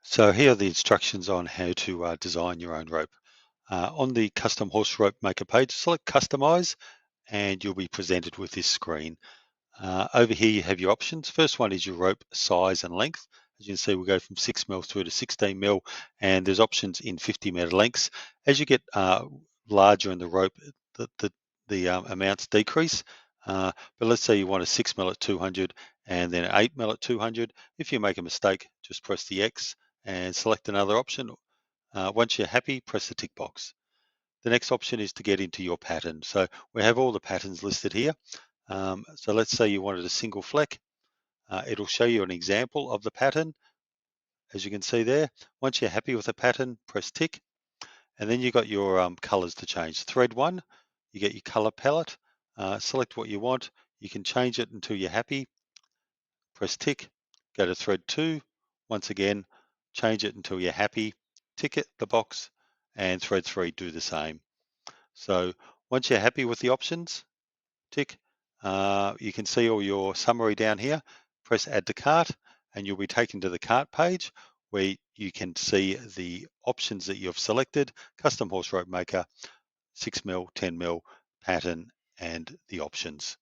So here are the instructions on how to design your own rope. On the custom horse rope maker page, select customize and you'll be presented with this screen. Over here you have your options. First one is your rope size and length. As you can see, we go from 6 mil through to 16 mil, and there's options in 50 meter lengths. As you get larger in the rope, the amounts decrease. But let's say you want a 6 mil at 200 and then an 8 mil at 200. If you make a mistake, just press the X and select another option. Once you're happy, press the tick box. The next option is to get into your pattern. So we have all the patterns listed here. So let's say you wanted a single fleck. It'll show you an example of the pattern, as you can see there. Once you're happy with the pattern, press tick, and then you got your colors to change. Thread 1, you get your color palette. Select what you want. You can change it until you're happy. Press tick. Go to thread 2. Once again, change it until you're happy. Tick it, the box, and thread 3, do the same. So once you're happy with the options, tick. You can see all your summary down here. Press add to cart and you'll be taken to the cart page where you can see the options that you've selected: custom horse rope maker, 6 mil, 10 mil, pattern, and the options.